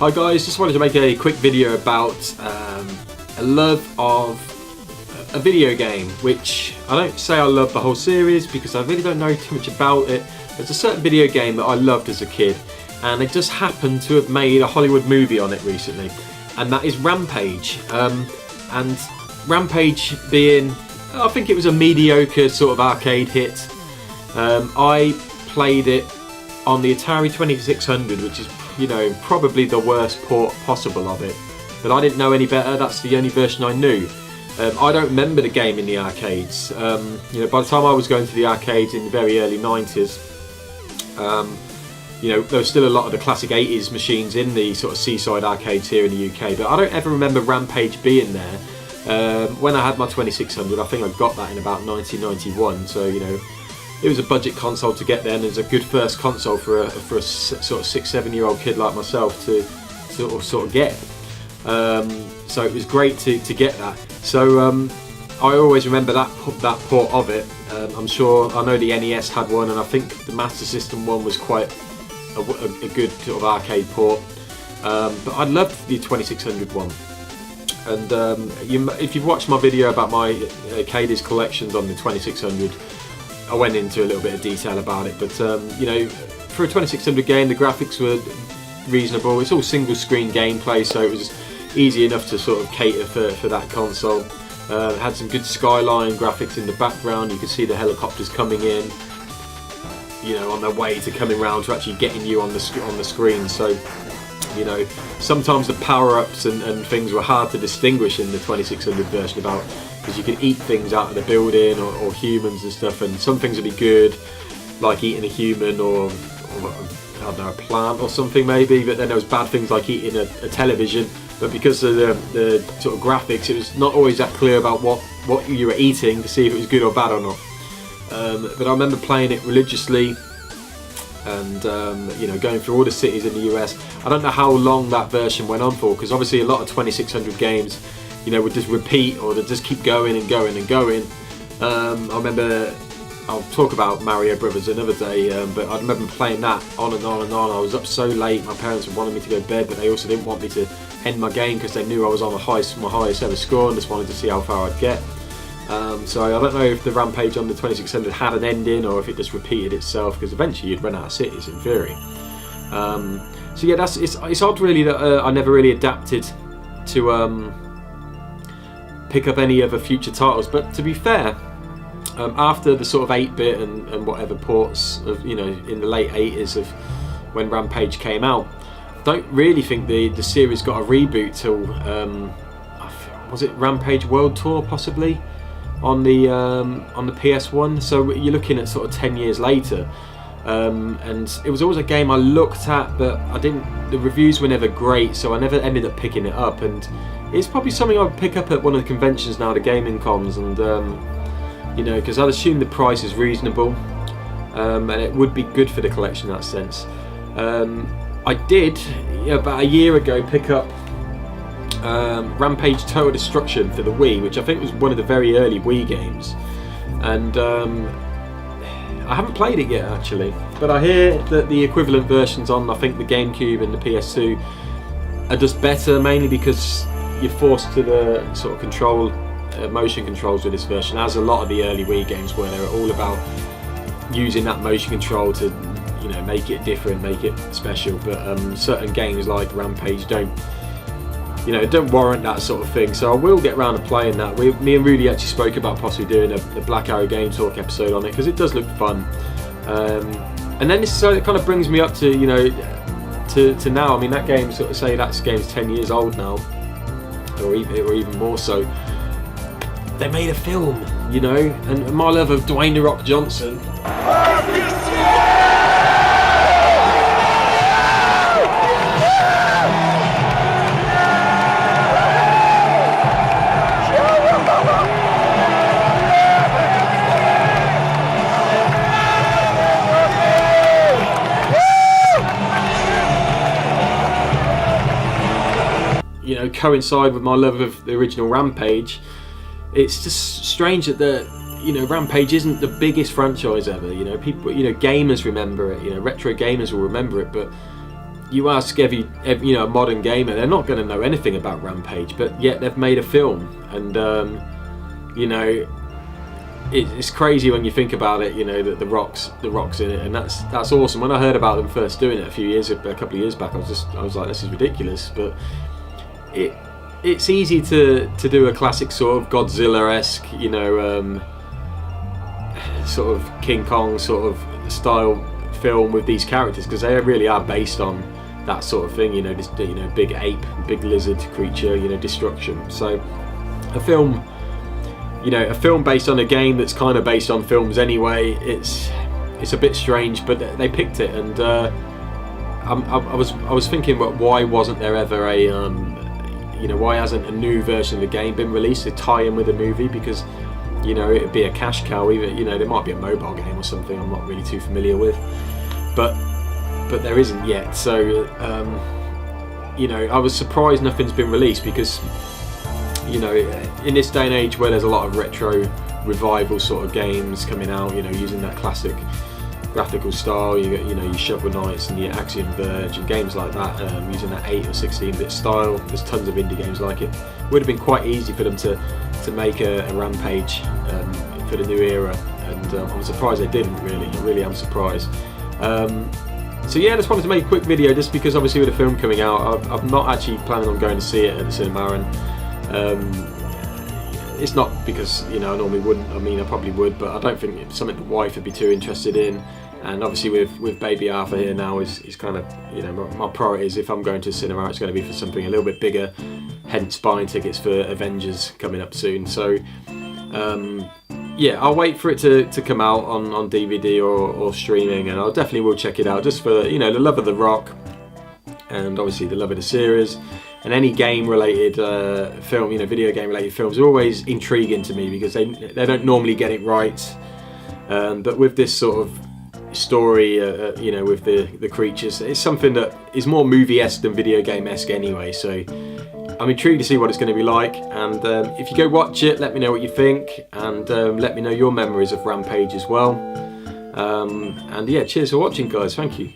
Hi guys, just wanted to make a quick video about a love of a video game, which I don't say I love the whole series because I really don't know too much about it. There's a certain video game that I loved as a kid, and it just happened to have made a Hollywood movie on it recently, and that is Rampage. And Rampage being, I think it was a mediocre sort of arcade hit. I played it on the Atari 2600, which is, you know, probably the worst port possible of it, but I didn't know any better. That's the only version I knew. I don't remember the game in the arcades. You know, by the time I was going to the arcades in the very early 90s, you know, there was still a lot of the classic 80s machines in the sort of seaside arcades here in the UK, but I don't ever remember Rampage being there. When I had my 2600, I think I got that in about 1991, so, you know, it was a budget console to get there, and it was a good first console for a sort of 6-7 year old kid like myself to sort of get. So it was great to get that. So I always remember that port of it. I'm sure, I know the NES had one, and I think the Master System one was quite a good sort of arcade port. But I loved the 2600 one. And if you've watched my video about my arcades collections on the 2600, I went into a little bit of detail about it, but you know, for a 2600 game, the graphics were reasonable. It's all single screen gameplay, so it was easy enough to sort of cater for that console. It had some good skyline graphics in the background. You could see the helicopters coming in, you know, on their way to coming round to actually getting you on the screen. So, you know, sometimes the power-ups and things were hard to distinguish in the 2600 version about, because you could eat things out of the building or humans and stuff, and some things would be good, like eating a human or I don't know, a plant or something maybe, but then there was bad things like eating a television. But because of the sort of graphics, it was not always that clear about what you were eating to see if it was good or bad or not. But I remember playing it religiously, and you know, going through all the cities in the US. I don't know how long that version went on for, because obviously a lot of 2600 games, you know, would just repeat or they'd just keep going and going and going. I remember, I'll talk about Mario Brothers another day, but I remember playing that on and on and on. I was up so late, my parents wanted me to go to bed, but they also didn't want me to end my game because they knew I was on my highest ever score and just wanted to see how far I'd get. So I don't know if the Rampage on the 2600 had an ending or if it just repeated itself, because eventually you'd run out of cities in theory. So yeah, it's odd really that I never really adapted to pick up any other future titles, but to be fair, after the sort of 8-bit and whatever ports of, you know, in the late 80s of when Rampage came out, I don't really think the series got a reboot till was it Rampage World Tour possibly on the PS1. So you're looking at sort of 10 years later, and it was always a game I looked at, but the reviews were never great, so I never ended up picking it up. And it's probably something I would pick up at one of the conventions now, the gaming cons, and you know, because I'd assume the price is reasonable, and it would be good for the collection in that sense. I did, about a year ago, pick up Rampage Total Destruction for the Wii, which I think was one of the very early Wii games, and I haven't played it yet actually, but I hear that the equivalent versions on, I think, the GameCube and the PS2 are just better, mainly because you're forced to the sort of control motion controls with this version, as a lot of the early Wii games were. They were all about using that motion control to, you know, make it different, make it special. But certain games like Rampage don't warrant that sort of thing. So I will get around to playing that. Me and Rudy actually spoke about possibly doing a Black Arrow Game Talk episode on it, because it does look fun. And then so it kind of brings me up to, you know, to now. I mean, that game, sort of say that game's 10 years old now, or even more so. They made a film, you know, and my love of Dwayne The Rock Johnson. You know, coincide with my love of the original Rampage. It's just strange that you know, Rampage isn't the biggest franchise ever. You know, people, you know, gamers remember it. You know, retro gamers will remember it, but you ask every you know, a modern gamer, they're not going to know anything about Rampage, but yet they've made a film, and you know, it's crazy when you think about it. You know, that the Rock's in it, and that's awesome. When I heard about them first doing it a couple of years back, I was like, this is ridiculous. But it's easy to do a classic sort of Godzilla-esque, you know, sort of King Kong sort of style film with these characters, because they really are based on that sort of thing, you know, this, you know, big ape, big lizard creature, you know, destruction. So a film, you know, a film based on a game that's kind of based on films anyway, it's a bit strange, but they picked it. And I was thinking, well, why wasn't there ever a you know, why hasn't a new version of the game been released to tie in with a movie? Because, you know, it'd be a cash cow. Even, you know, there might be a mobile game or something I'm not really too familiar with, but there isn't yet. So you know, I was surprised nothing's been released, because, you know, in this day and age where there's a lot of retro revival sort of games coming out, you know, using that classic graphical style, you know, your Shovel Knights and your Axiom Verge and games like that, using that 8 or 16-bit style. There's tons of indie games like it. Would have been quite easy for them to make a Rampage for the new era, and I'm surprised they didn't. I really am surprised. So yeah, I just wanted to make a quick video, just because obviously with the film coming out, I'm not actually planning on going to see it at the cinema, and it's not because, you know, I normally wouldn't. I mean, I probably would, but I don't think it's something the wife would be too interested in. And obviously with baby Arthur here now, is kind of, you know, my priority is, if I'm going to the cinema, it's going to be for something a little bit bigger, hence buying tickets for Avengers coming up soon. So yeah, I'll wait for it to come out on DVD or streaming, and I definitely will check it out, just for, you know, the love of The Rock, and obviously the love of the series. And any game related film, you know, video game related films are always intriguing to me, because they don't normally get it right, but with this sort of story, you know, with the creatures, it's something that is more movie-esque than video game-esque anyway. So I'm intrigued to see what it's going to be like, and if you go watch it, let me know what you think, and let me know your memories of Rampage as well. And yeah, cheers for watching, guys. Thank you.